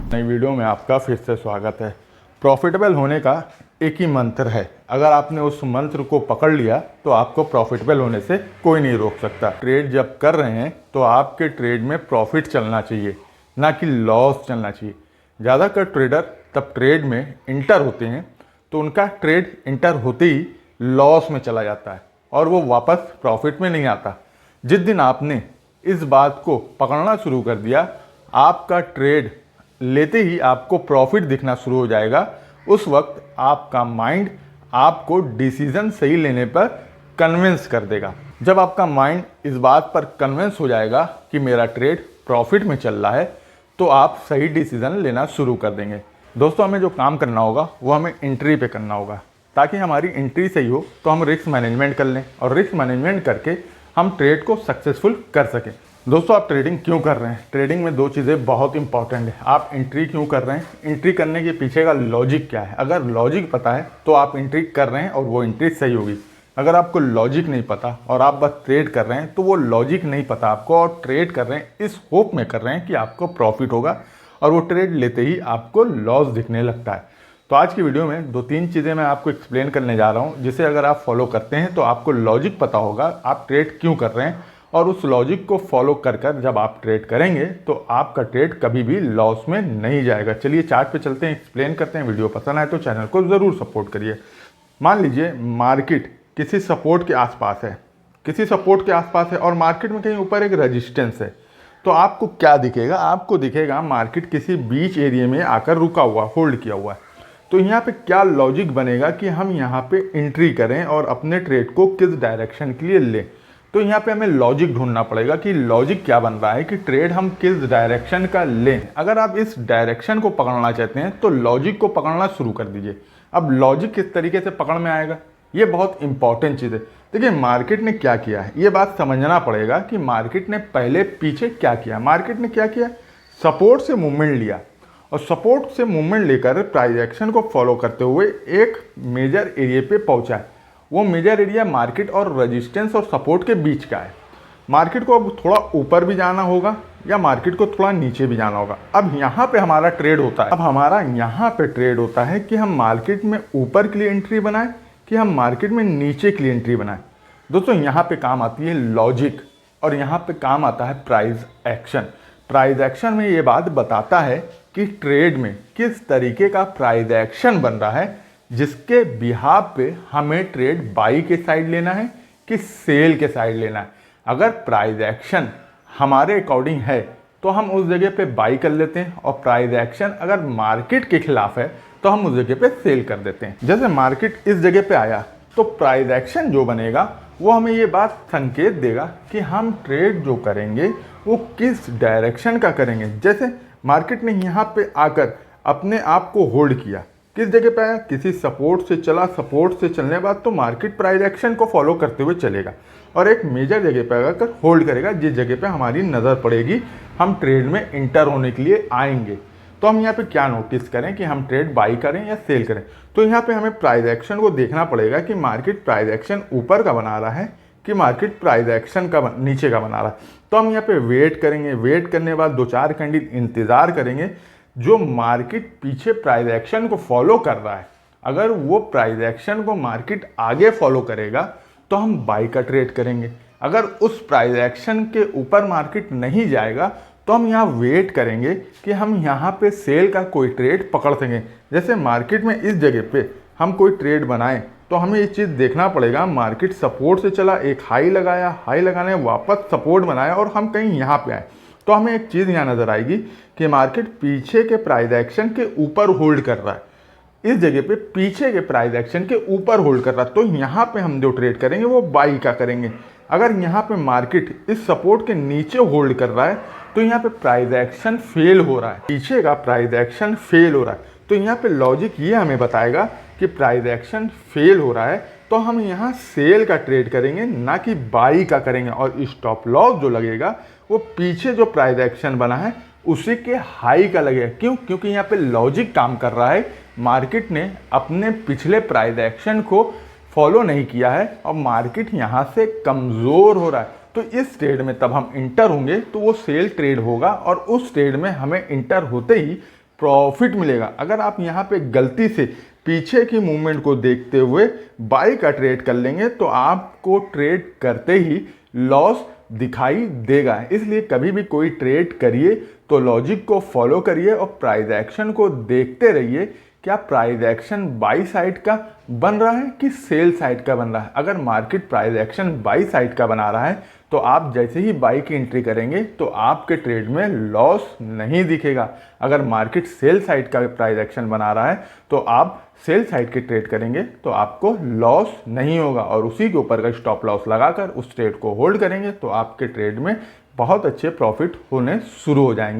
नई वीडियो में आपका फिर से स्वागत है। प्रॉफिटेबल होने का एक ही मंत्र है, अगर आपने उस मंत्र को पकड़ लिया तो आपको प्रॉफिटेबल होने से कोई नहीं रोक सकता। ट्रेड जब कर रहे हैं तो आपके ट्रेड में प्रॉफिट चलना चाहिए, ना कि लॉस चलना चाहिए। ज़्यादातर ट्रेडर तब ट्रेड में इंटर होते हैं तो उनका ट्रेड इंटर होते ही लॉस में चला जाता है और वो वापस प्रॉफिट में नहीं आता। जिस दिन आपने इस बात को पकड़ना शुरू कर दिया, आपका ट्रेड लेते ही आपको प्रॉफिट दिखना शुरू हो जाएगा। उस वक्त आपका माइंड आपको डिसीजन सही लेने पर कन्विंस कर देगा। जब आपका माइंड इस बात पर कन्विंस हो जाएगा कि मेरा ट्रेड प्रॉफिट में चल रहा है, तो आप सही डिसीजन लेना शुरू कर देंगे। दोस्तों, हमें जो काम करना होगा वो हमें एंट्री पे करना होगा, ताकि हमारी एंट्री सही हो तो हम रिस्क मैनेजमेंट कर लें और रिस्क मैनेजमेंट करके हम ट्रेड को सक्सेसफुल कर सकें। दोस्तों, आप ट्रेडिंग क्यों कर रहे हैं? ट्रेडिंग में दो चीज़ें बहुत इंपॉर्टेंट है। आप एंट्री क्यों कर रहे हैं, एंट्री करने के पीछे का लॉजिक क्या है। अगर लॉजिक पता है तो आप एंट्री कर रहे हैं और वो एंट्री सही होगी। अगर आपको लॉजिक नहीं पता और आप बस ट्रेड कर रहे हैं तो वो लॉजिक नहीं पता आपको, और ट्रेड कर रहे हैं इस होप में कर रहे हैं कि आपको प्रॉफिट होगा, और वो ट्रेड लेते ही आपको लॉस दिखने लगता है। तो आज की वीडियो में दो तीन चीज़ें मैं आपको एक्सप्लेन करने जा रहा हूँ, जिसे अगर आप फॉलो करते हैं तो आपको लॉजिक पता होगा आप ट्रेड क्यों कर रहे हैं, और उस लॉजिक को फॉलो कर कर जब आप ट्रेड करेंगे तो आपका ट्रेड कभी भी लॉस में नहीं जाएगा। चलिए चार्ट पे चलते हैं, एक्सप्लेन करते हैं। वीडियो पसंद आए तो चैनल को ज़रूर सपोर्ट करिए। मान लीजिए मार्केट किसी सपोर्ट के आसपास है, और मार्केट में कहीं ऊपर एक रेजिस्टेंस है, तो आपको क्या दिखेगा? आपको दिखेगा मार्केट किसी बीच एरिया में आकर रुका हुआ, होल्ड किया हुआ है। तो यहाँ पे क्या लॉजिक बनेगा कि हम यहाँ पे एंट्री करें और अपने ट्रेड को किस डायरेक्शन के लिए लें। तो यहाँ पे हमें लॉजिक ढूंढना पड़ेगा कि लॉजिक क्या बन रहा है कि ट्रेड हम किस डायरेक्शन का लें। अगर आप इस डायरेक्शन को पकड़ना चाहते हैं तो लॉजिक को पकड़ना शुरू कर दीजिए। अब लॉजिक किस तरीके से पकड़ में आएगा, ये बहुत इंपॉर्टेंट चीज़ है। देखिए, मार्केट ने क्या किया है, ये बात समझना पड़ेगा कि मार्केट ने पहले पीछे क्या किया। मार्केट ने क्या किया, सपोर्ट से मूवमेंट लिया, और सपोर्ट से मूवमेंट लेकर प्राइस एक्शन को फॉलो करते हुए एक मेजर एरिया पे पहुंचा है। वो मेजर एरिया मार्केट और रेजिस्टेंस और सपोर्ट के बीच का है। मार्केट को अब थोड़ा ऊपर भी जाना होगा या मार्केट को थोड़ा नीचे भी जाना होगा। अब यहाँ पे हमारा ट्रेड होता है। अब हमारा यहाँ पे ट्रेड होता है कि हम मार्केट में ऊपर के लिए एंट्री बनाएं कि हम मार्केट में नीचे के लिए एंट्री बनाएं। दोस्तों, यहाँ पे काम आती है लॉजिक, और यहाँ पे काम आता है प्राइस एक्शन। प्राइस एक्शन में ये बात बताता है कि ट्रेड में किस तरीके का प्राइस एक्शन बन रहा है, जिसके बिहाफ पे हमें ट्रेड बाई के साइड लेना है कि सेल के साइड लेना है। अगर प्राइस एक्शन हमारे अकॉर्डिंग है तो हम उस जगह पे बाई कर लेते हैं, और प्राइस एक्शन अगर मार्केट के खिलाफ है तो हम उस जगह पे सेल कर देते हैं। जैसे मार्केट इस जगह पे आया तो प्राइस एक्शन जो बनेगा वो हमें ये बात संकेत देगा कि हम ट्रेड जो करेंगे वो किस डायरेक्शन का करेंगे। जैसे मार्केट ने यहाँ पे आकर अपने आप को होल्ड किया, किस जगह पे आया, किसी सपोर्ट से चला, सपोर्ट से चलने के बाद तो मार्केट प्राइस एक्शन को फॉलो करते हुए चलेगा और एक मेजर जगह पे आकर होल्ड करेगा, जिस जगह पे हमारी नज़र पड़ेगी हम ट्रेड में इंटर होने के लिए आएंगे। तो हम यहाँ पे क्या नोटिस करें कि हम ट्रेड बाई करें या सेल करें। तो यहाँ पे हमें प्राइस एक्शन को देखना पड़ेगा कि मार्केट प्राइस एक्शन ऊपर का बना रहा है कि मार्केट प्राइस एक्शन का नीचे का बना रहा है। तो हम यहाँ पे वेट करेंगे, वेट करने के बाद दो चार कैंडल इंतज़ार करेंगे। जो मार्केट पीछे प्राइस एक्शन को फॉलो कर रहा है, अगर वो प्राइस एक्शन को मार्केट आगे फॉलो करेगा तो हम बाई का ट्रेड करेंगे। अगर उस प्राइस एक्शन के ऊपर मार्केट नहीं जाएगा तो हम यहाँ वेट करेंगे कि हम यहाँ पे सेल का कोई ट्रेड पकड़ सकें। जैसे मार्केट में इस जगह पे हम कोई ट्रेड बनाएं तो हमें ये चीज़ देखना पड़ेगा, मार्केट सपोर्ट से चला, एक हाई लगाया, हाई लगाने वापस सपोर्ट बनाया और हम कहीं यहाँ पे आए, तो हमें एक चीज़ यहाँ नज़र आएगी कि मार्केट पीछे के प्राइस एक्शन के ऊपर होल्ड कर रहा है। इस जगह पे पीछे के प्राइस एक्शन के ऊपर होल्ड कर रहा है, तो यहाँ पे हम जो ट्रेड करेंगे वो बाई का करेंगे। अगर यहाँ पे मार्केट इस सपोर्ट के नीचे होल्ड कर रहा है तो यहाँ पे प्राइस एक्शन फेल हो रहा है, पीछे का प्राइस एक्शन फेल हो रहा है। तो यहाँ पे लॉजिक ये हमें बताएगा कि प्राइस एक्शन फेल हो रहा है, तो हम यहाँ सेल का ट्रेड करेंगे, ना कि बाई का करेंगे। और स्टॉप लॉस जो लगेगा वो पीछे जो प्राइस एक्शन बना है उसी के हाई का लगेगा। क्यों? क्योंकि यहाँ पे लॉजिक काम कर रहा है। मार्केट ने अपने पिछले प्राइस एक्शन को फॉलो नहीं किया है और मार्केट यहाँ से कमज़ोर हो रहा है। तो इस ट्रेड में तब हम इंटर होंगे तो वो सेल ट्रेड होगा, और उस ट्रेड में हमें इंटर होते ही प्रॉफिट मिलेगा। अगर आप यहाँ पे गलती से पीछे की मूवमेंट को देखते हुए बाई का ट्रेड कर लेंगे तो आपको ट्रेड करते ही लॉस दिखाई देगा। इसलिए कभी भी कोई ट्रेड करिए तो लॉजिक को फॉलो करिए और प्राइस एक्शन को देखते रहिए। क्या प्राइस एक्शन बाई साइड का बन रहा है कि सेल साइड का बन रहा है। अगर market price action by side का बना रहा है तो आप जैसे ही बाई की एंट्री करेंगे तो आपके ट्रेड में लॉस नहीं दिखेगा। अगर मार्केट सेल साइड का प्राइस एक्शन बना रहा है तो आप सेल साइड के ट्रेड करेंगे तो आपको लॉस नहीं होगा और उसी के ऊपर का स्टॉप लॉस लगाकर उस ट्रेड को होल्ड करेंगे तो आपके ट्रेड में बहुत अच्छे प्रॉफिट होने शुरू हो जाएंगे।